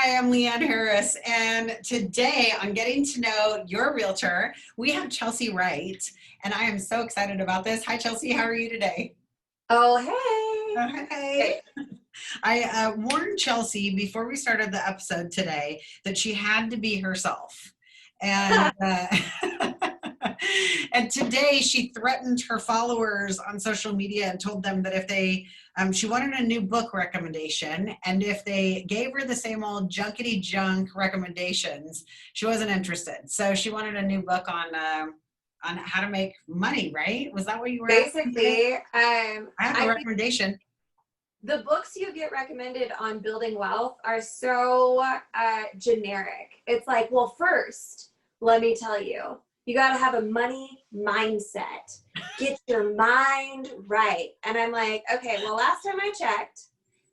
Hi, I'm Leanne Harris, and today on Getting to Know Your Realtor, we have Chelsea Wright, and I am so excited about this. Hi, Chelsea. How are you today? Oh, hey. Hey. I warned Chelsea before we started the episode today that she had to be herself. And and today she threatened her followers on social media and told them that if they she wanted a new book recommendation, and if they gave her the same old junkety junk recommendations, she wasn't interested. So she wanted a new book on how to make money, right? Was that what you were asking today? Basically, I have a I think recommendation. the books you get recommended on building wealth are so generic. It's like, well, first, let me tell you, you got to have a money mindset. Get your mind right. And I'm like, okay, well, last time I checked,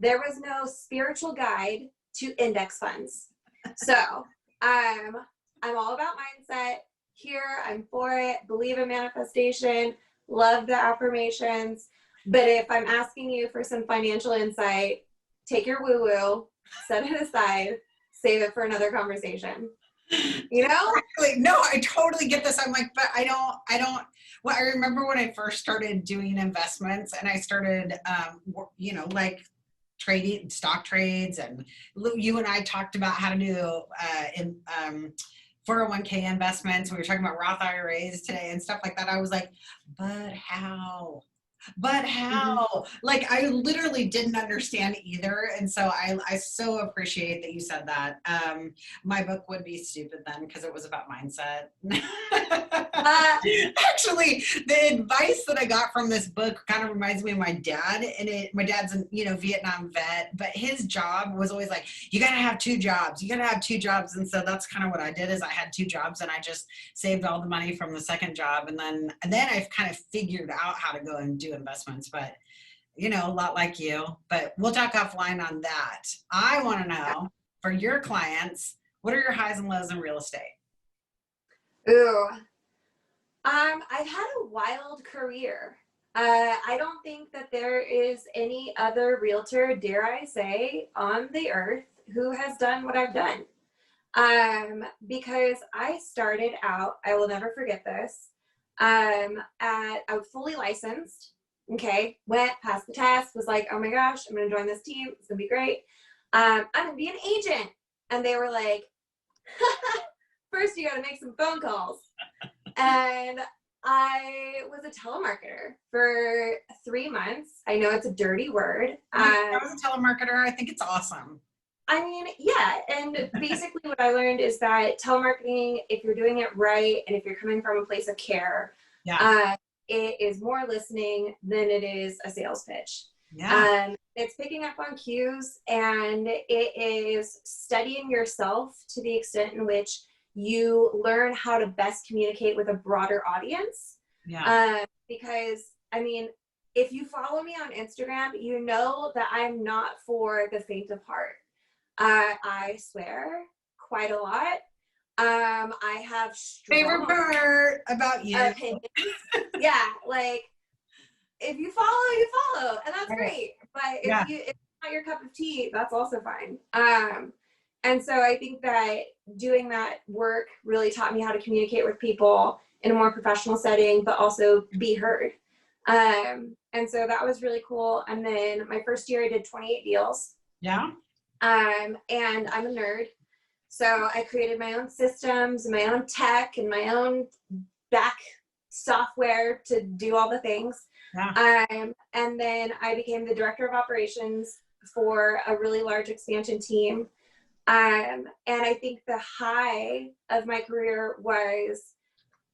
there was no spiritual guide to index funds. So I'm all about mindset here. I'm for it. Believe in manifestation. Love the affirmations. But if I'm asking you for some financial insight, take your woo-woo, set it aside, save it for another conversation. You know? Exactly. No, I totally get this. I'm like, but I don't, well, I remember when I first started doing investments and I started, like trading stock trades, and you and I talked about how to do, 401k investments. We were talking about Roth IRAs today and stuff like that. I was like, but how? Like, I literally didn't understand either. And so I so appreciate that you said that. My book would be stupid then because it was about mindset. Actually, the advice that I got from this book kind of reminds me of my dad. And my dad's a Vietnam vet, but his job was always like, you got to have two jobs. You got to have two jobs. And so that's kind of what I did, is I had two jobs and I just saved all the money from the second job. And then I've kind of figured out how to go and do investments, but a lot like you. But we'll talk offline on that. I want to know, for your clients, what are your highs and lows in real estate? Ooh. I've had a wild career. I don't think that there is any other realtor, dare I say, on the earth who has done what I've done. Because I started out, I will never forget this, I was fully licensed. Okay, went, passed the test, was like, oh my gosh, I'm going to join this team. It's going to be great. I'm going to be an agent. And they were like, first you got to make some phone calls. And I was a telemarketer for 3 months. I know it's a dirty word. I was a telemarketer. I think it's awesome. I mean, yeah. And basically what I learned is that telemarketing, if you're doing it right, and if you're coming from a place of care, it is more listening than it is a sales pitch. Yeah. It's picking up on cues, and it is studying yourself to the extent in which you learn how to best communicate with a broader audience. Yeah. Because, I mean, if you follow me on Instagram, you know that I'm not for the faint of heart. I swear quite a lot. I have favorite part about you. Opinions. Yeah, like, if you follow, and that's great. But if it's not your cup of tea, that's also fine. And so I think that doing that work really taught me how to communicate with people in a more professional setting, but also be heard. And so that was really cool. And then my first year I did 28 deals. Yeah. And I'm a nerd. So I created my own systems, my own tech, and my own back software to do all the things. Yeah. And then I became the director of operations for a really large expansion team. And I think the high of my career was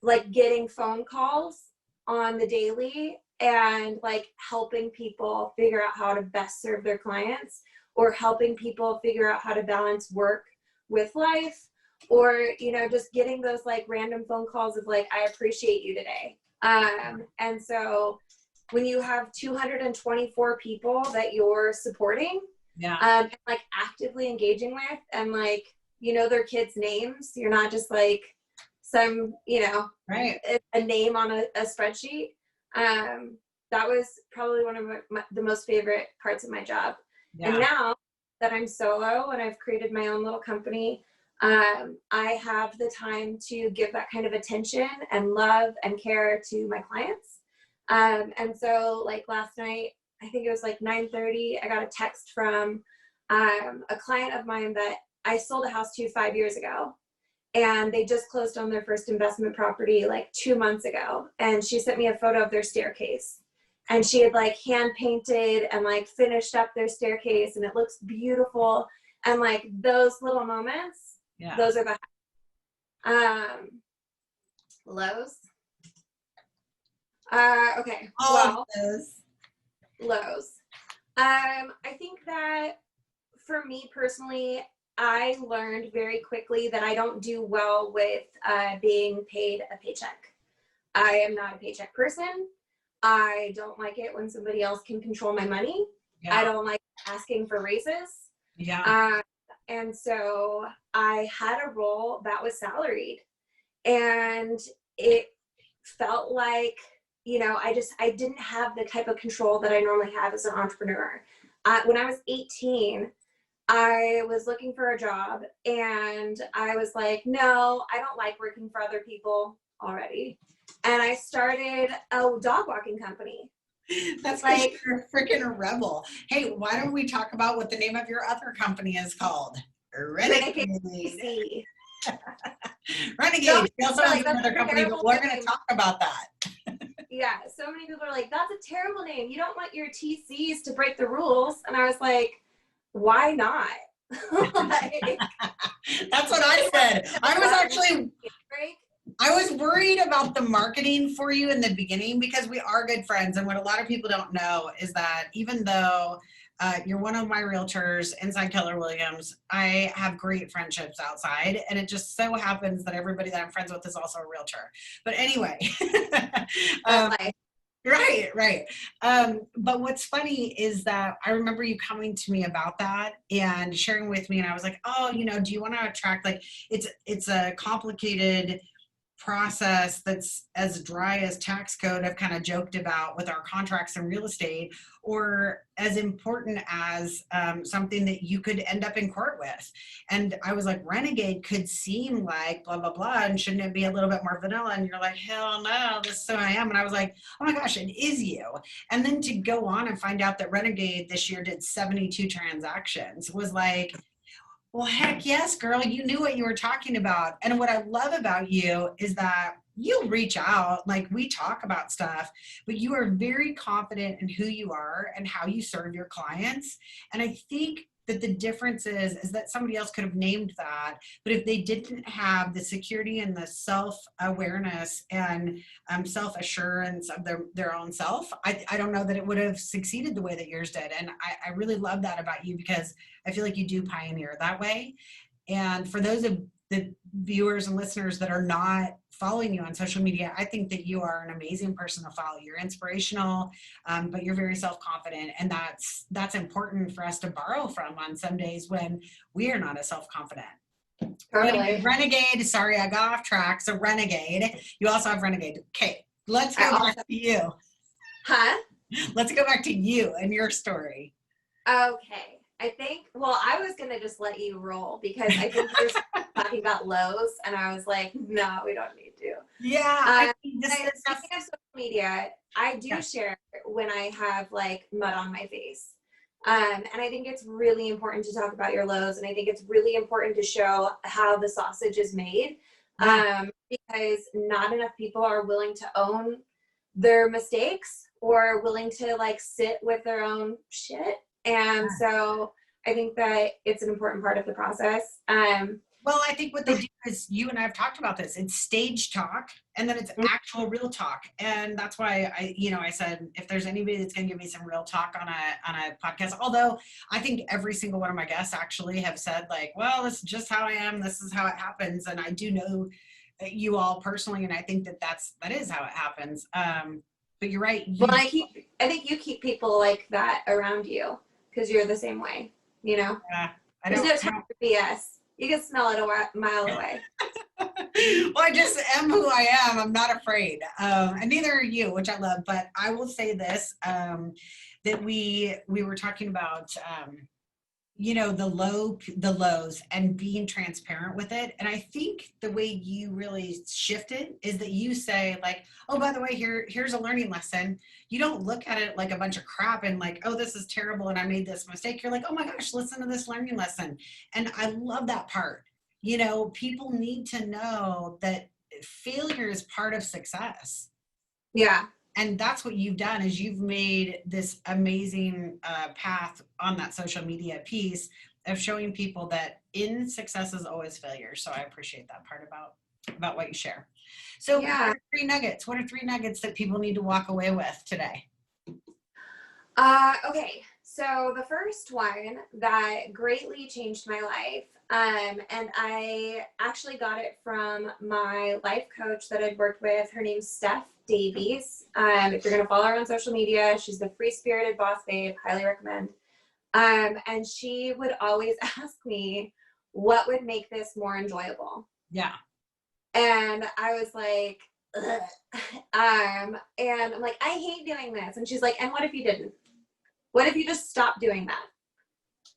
like getting phone calls on the daily and like helping people figure out how to best serve their clients, or helping people figure out how to balance work with life, or, just getting those like random phone calls of like, I appreciate you today. And so when you have 224 people that you're supporting, and like actively engaging with, and like, their kids' names, you're not just like some, a name on a spreadsheet. That was probably one of the most favorite parts of my job. Yeah. And now that I'm solo and I've created my own little company, I have the time to give that kind of attention and love and care to my clients. And so like last night, I think it was like 9:30, I got a text from a client of mine that I sold a house to 5 years ago. And they just closed on their first investment property like 2 months ago. And she sent me a photo of their staircase. And she had like hand painted and like finished up their staircase, and it looks beautiful. And like those little moments, those are the lows. Okay. All Lows. I think that for me personally, I learned very quickly that I don't do well with being paid a paycheck. I am not a paycheck person. I don't like it when somebody else can control my money. Yeah. I don't like asking for raises. Yeah. And so I had a role that was salaried, and it felt like, you know, I didn't have the type of control that I normally have as an entrepreneur. When I was 18, I was looking for a job, and I was like, no, I don't like working for other people already. And I started a dog walking company. That's like you're a freaking rebel. Hey, why don't we talk about what the name of your other company is called? Renegade. Renegade. She also has another company, but we're going to talk about that. Yeah, so many people are like, that's a terrible name. You don't want your TCs to break the rules. And I was like, why not? Like, that's what I said. I was worried about the marketing for you in the beginning, because we are good friends. And what a lot of people don't know is that even though you're one of my realtors inside Keller Williams, I have great friendships outside. And it just so happens that everybody that I'm friends with is also a realtor. But anyway. Right. But what's funny is that I remember you coming to me about that and sharing with me. And I was like, oh, you know, do you want to attract, like, it's a complicated process that's as dry as tax code I've kind of joked about with our contracts in real estate, or as important as something that you could end up in court with. And I was like, Renegade could seem like blah, blah, blah, and shouldn't it be a little bit more vanilla? And you're like, hell no, this is who I am. And I was like, oh my gosh, it is you. And then to go on and find out that Renegade this year did 72 transactions was like, well, heck yes, girl, you knew what you were talking about. And what I love about you is that you'll reach out, like we talk about stuff, but you are very confident in who you are and how you serve your clients. And I think that the difference is that somebody else could have named that, but if they didn't have the security and the self-awareness and self-assurance of their own self, I don't know that it would have succeeded the way that yours did. And I really love that about you, because I feel like you do pioneer that way. And for those of the viewers and listeners that are not following you on social media, I think that you are an amazing person to follow. You're inspirational, but you're very self-confident. And that's important for us to borrow from on some days when we are not as self-confident. Totally. Renegade, sorry, I got off track. So Renegade, you also have Renegade. Okay, let's go back to you. Huh? Let's go back to you and your story. Okay. I think, well, I was going to just let you roll, because I think you're talking about lows, and I was like, no, we don't need to. Yeah. Speaking of social media, I do share when I have like mud on my face. And I think it's really important to talk about your lows, and I think it's really important to show how the sausage is made, because not enough people are willing to own their mistakes or willing to like sit with their own shit. And so I think that it's an important part of the process. Well, I think what they do is, you and I have talked about this, it's stage talk, and then it's actual real talk. And that's why I said, if there's anybody that's going to give me some real talk on a podcast, although I think every single one of my guests actually have said like, well, this is just how I am. This is how it happens. And I do know you all personally. And I think that is how it happens. But you're right. I think you keep people like that around you, because you're the same way, you know? Yeah, there's no time for BS. You can smell it a mile away. Well, I just am who I am. I'm not afraid. And neither are you, which I love. But I will say this, that we were talking about, the lows and being transparent with it. And I think the way you really shifted is that you say like, oh, by the way, here's a learning lesson. You don't look at it like a bunch of crap and like, oh, this is terrible and I made this mistake. You're like, oh my gosh, listen to this learning lesson. And I love that part. People need to know that failure is part of success. Yeah. And that's what you've done is you've made this amazing path on that social media piece of showing people that in success is always failure. So I appreciate that part about what you share. So Yeah. what are three nuggets that people need to walk away with today? Okay. So the first one that greatly changed my life, and I actually got it from my life coach that I'd worked with. Her name's Steph Davies. If you're going to follow her on social media, she's the free spirited boss babe. Highly recommend. And she would always ask me, what would make this more enjoyable? Yeah. And I was like, ugh. And I'm like, I hate doing this. And she's like, and what if you didn't? What if you just stop doing that?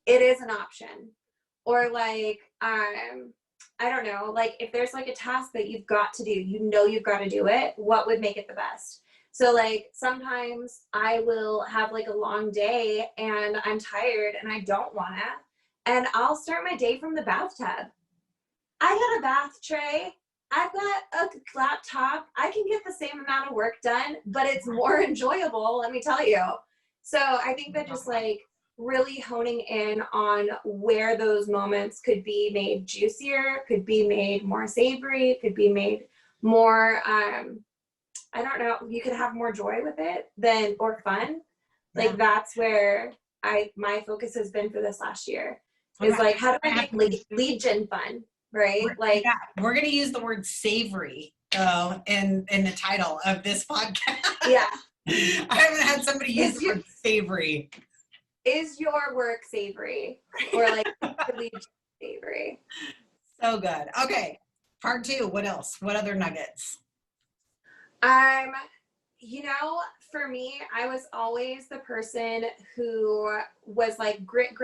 It is an option. Or like, I don't know, like if there's like a task that you've got to do, you've got to do it, what would make it the best? So like sometimes I will have like a long day and I'm tired and I don't want to, and I'll start my day from the bathtub. I got a bath tray. I've got a laptop. I can get the same amount of work done, but it's more enjoyable, let me tell you. So I think that just like really honing in on where those moments could be made juicier, could be made more savory, could be made more, I don't know, you could have more joy with it or fun. Yeah. Like that's where my focus has been for this last year is like, how do I make lead gen fun? Right? Like, yeah, we're going to use the word savory though in the title of this podcast. Yeah. I haven't had somebody use the word savory. Is your work savory or like savory? So good. Okay. Part 2. What else? What other nuggets? For me, I was always the person who was like grit,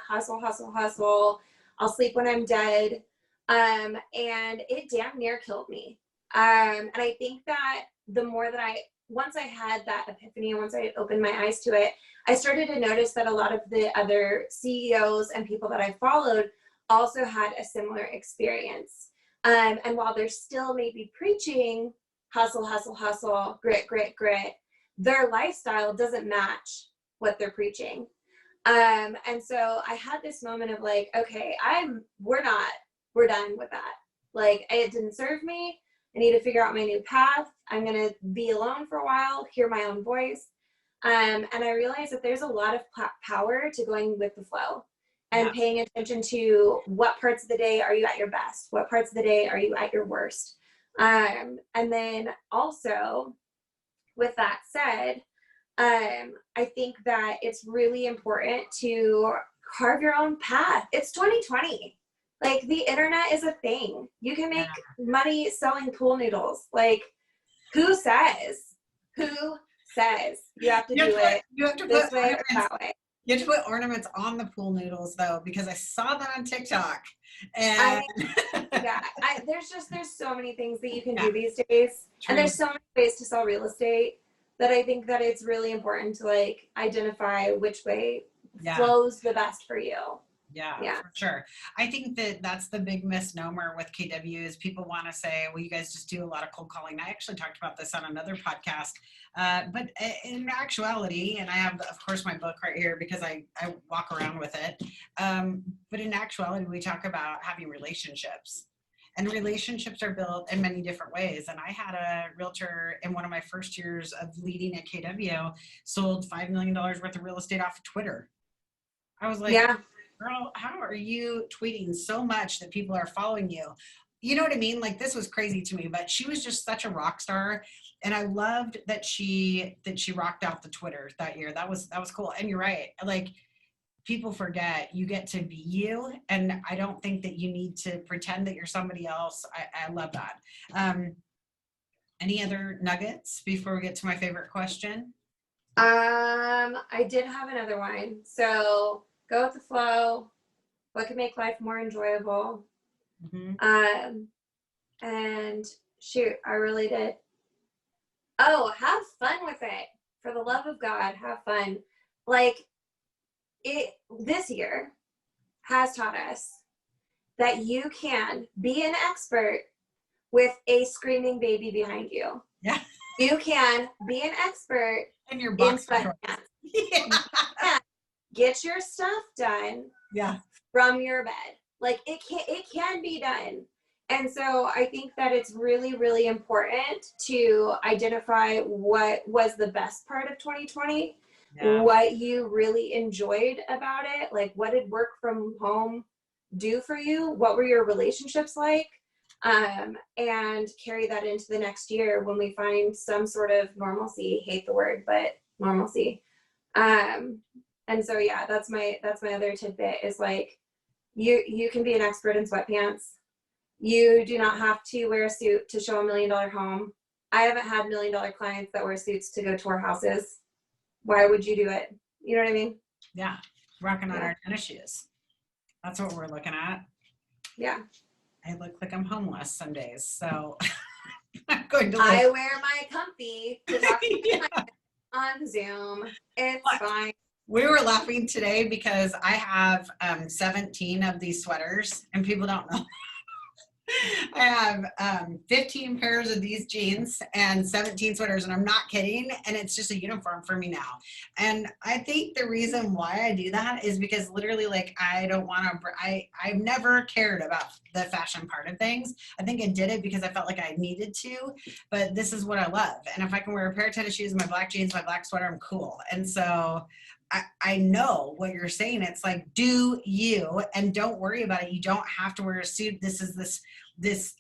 hustle, hustle, hustle. I'll sleep when I'm dead. And it damn near killed me. And I think that the more that once I had that epiphany, once I opened my eyes to it, I started to notice that a lot of the other CEOs and people that I followed also had a similar experience. And while they're still maybe preaching hustle, hustle, hustle, grit, their lifestyle doesn't match what they're preaching. And so I had this moment of like, okay, we're done with that. Like, it didn't serve me. I need to figure out my new path. I'm going to be alone for a while, hear my own voice. And I realized that there's a lot of power to going with the flow and paying attention to what parts of the day are you at your best? What parts of the day are you at your worst? And then also, with that said, I think that it's really important to carve your own path. It's 2020. Like, the internet is a thing. You can make money selling pool noodles. Like, who says you have to do it this way or that way? You have to put ornaments on the pool noodles though, because I saw that on TikTok. And there's so many things that you can do these days. True. And there's so many ways to sell real estate that I think that it's really important to like identify which way flows the best for you. Yeah, for sure. I think that's the big misnomer with KW is people want to say, well, you guys just do a lot of cold calling. I actually talked about this on another podcast, but in actuality, and I have, of course, my book right here because I walk around with it. But in actuality, we talk about having relationships. And relationships are built in many different ways. And I had a realtor in one of my first years of leading at KW, sold $5 million worth of real estate off of Twitter. I was like, girl, how are you tweeting so much that people are following you? You know what I mean? Like, this was crazy to me, but she was just such a rock star. And I loved that she rocked out the Twitter that year. That was cool. And you're right. Like, people forget you get to be you. And I don't think that you need to pretend that you're somebody else. I love that. Any other nuggets before we get to my favorite question? I did have another one. So go with the flow, what can make life more enjoyable. And shoot, I really did. Oh, have fun with it. For the love of God, have fun. Like, this year has taught us that you can be an expert with a screaming baby behind you. Yeah. You can be an expert in your sweatpants. Yeah. Get your stuff done. Yeah. From your bed. Like, it can be done. And so I think that it's really, really important to identify what was the best part of 2020, what you really enjoyed about it, like what did work from home do for you, what were your relationships like, and carry that into the next year when we find some sort of normalcy. Hate the word, but normalcy. And so yeah, that's my other tidbit is like, you can be an expert in sweatpants. You do not have to wear a suit to show $1 million home. I haven't had $1 million clients that wear suits to go tour houses. Why would you do it? You know what I mean? Yeah. Rocking on our tennis shoes. That's what we're looking at. Yeah. I look like I'm homeless some days, so I'm going to I wear my comfy to talk to on Zoom. It's fine. We were laughing today because I have 17 of these sweaters, and people don't know. I have 15 pairs of these jeans and 17 sweaters, and I'm not kidding. And it's just a uniform for me now. And I think the reason why I do that is because literally, like, I don't want to, I've never cared about the fashion part of things. I think I did it because I felt like I needed to, but this is what I love. And if I can wear a pair of tennis shoes, my black jeans, my black sweater, I'm cool. And so I know what you're saying. It's like, do you, and don't worry about it. You don't have to wear a suit. This is this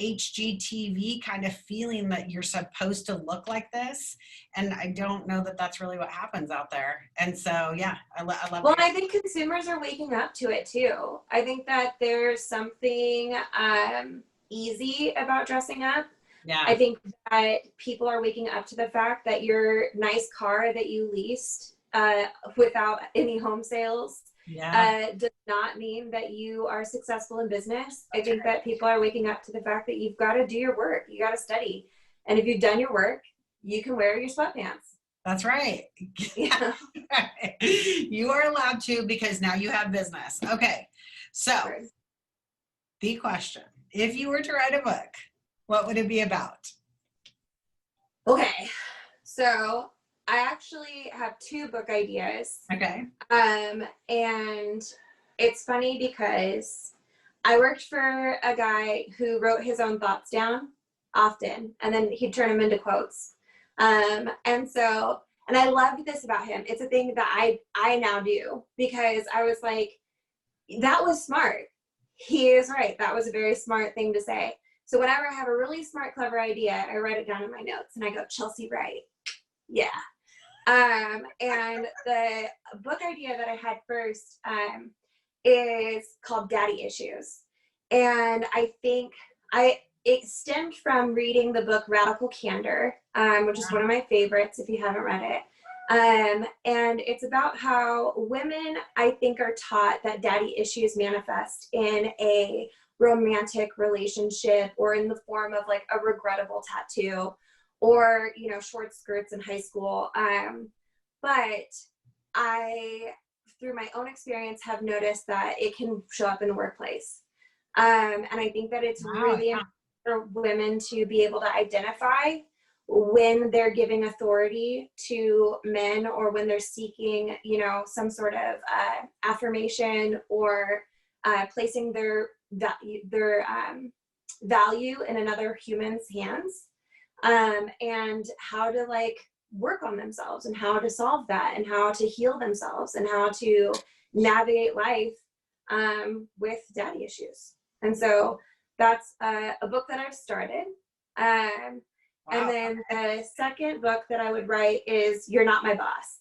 HGTV kind of feeling that you're supposed to look like this. And I don't know that that's really what happens out there. And so, yeah, I love Well, I think consumers are waking up to it too. I think that there's something easy about dressing up. Yeah. I think that people are waking up to the fact that your nice car that you leased without any home sales does not mean that you are successful in business. I think that people are waking up to the fact that you've got to do your work. You got to study. And if you've done your work, you can wear your sweatpants. That's right. Yeah. You are allowed to because now you have business. Okay. So the question, if you were to write a book, what would it be about? Okay. So I actually have 2 book ideas. Okay. And it's funny because I worked for a guy who wrote his own thoughts down often, and then he'd turn them into quotes. And I loved this about him. It's a thing that I now do because I was like, that was smart. He is right. That was a very smart thing to say. So whenever I have a really smart, clever idea, I write it down in my notes and I go, Chelsea Wright. Yeah. And the book idea that I had first is called Daddy Issues. And I think it stemmed from reading the book Radical Candor, which is one of my favorites if you haven't read it. And it's about how women, I think, are taught that daddy issues manifest in a romantic relationship or in the form of like a regrettable tattoo or, you know, short skirts in high school. But I, through my own experience, have noticed that it can show up in the workplace. And I think that it's really important for women to be able to identify when they're giving authority to men or when they're seeking, you know, some sort of affirmation or placing their value in another human's hands, and how to like work on themselves and how to solve that and how to heal themselves and how to navigate life with daddy issues. And so that's a book that I've started. And then the second book that I would write is You're Not My Boss.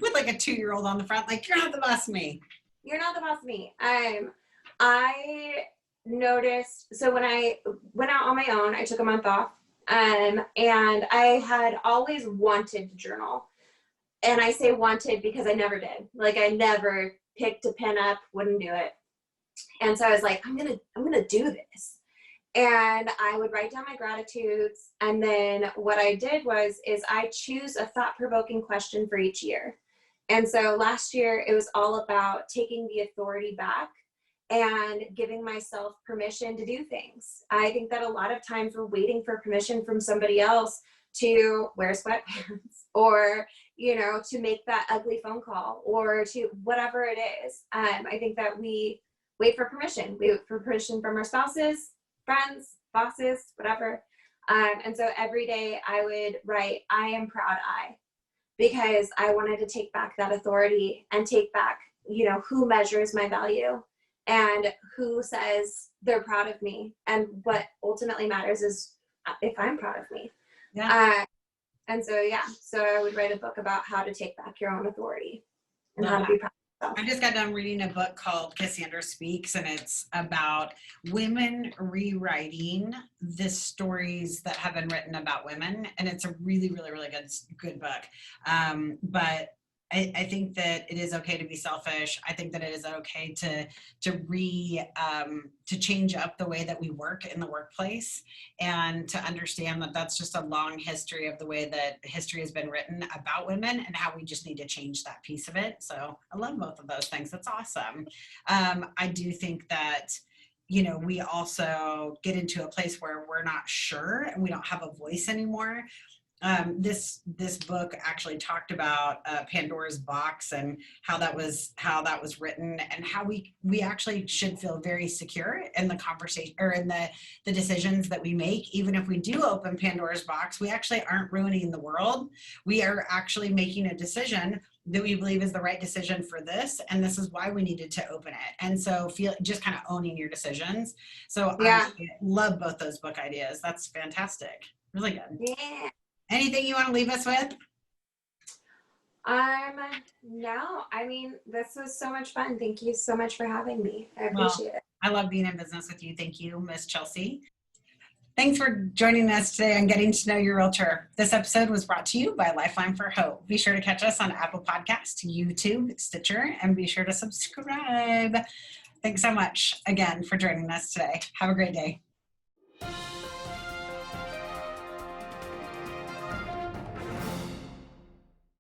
With like a 2-year-old on the front, like, you're not the boss of me. You're not the boss of me. I noticed, so when I went out on my own, I took a month off, and I had always wanted to journal. And I say wanted because I never did. Like I never picked a pen up, wouldn't do it. And so I was like, I'm gonna do this. And I would write down my gratitudes. And then what I did is I choose a thought-provoking question for each year. And so last year it was all about taking the authority back and giving myself permission to do things. I think that a lot of times we're waiting for permission from somebody else to wear sweatpants or, to make that ugly phone call or to whatever it is. I think that we wait for permission. We wait for permission from our spouses, friends, bosses, whatever. And so every day I would write, I am proud I, because I wanted to take back that authority and take back, who measures my value and who says they're proud of me. And what ultimately matters is if I'm proud of me. Yeah. And so, so I would write a book about how to take back your own authority and how to be proud of yourself. I just got done reading a book called Cassandra Speaks, and it's about women rewriting the stories that have been written about women. And it's a really, really, really good book. But I think that it is okay to be selfish. I think that it is okay to change up the way that we work in the workplace, and to understand that that's just a long history of the way that history has been written about women and how we just need to change that piece of it. So I love both of those things. That's awesome. I do think that we also get into a place where we're not sure and we don't have a voice anymore. This book actually talked about Pandora's box and how that was written, and how we actually should feel very secure in the conversation or in the decisions that we make. Even if we do open Pandora's box, we actually aren't ruining the world. We are actually making a decision that we believe is the right decision for this, and this is why we needed to open it. And so feel just kind of owning your decisions. So I love both those book ideas. That's fantastic. Really good. Yeah. Anything you want to leave us with? No, I mean, this was so much fun. Thank you so much for having me. I appreciate it. I love being in business with you. Thank you, Miss Chelsea. Thanks for joining us today on Getting to Know Your Realtor. This episode was brought to you by Lifeline for Hope. Be sure to catch us on Apple Podcasts, YouTube, Stitcher, and be sure to subscribe. Thanks so much again for joining us today. Have a great day.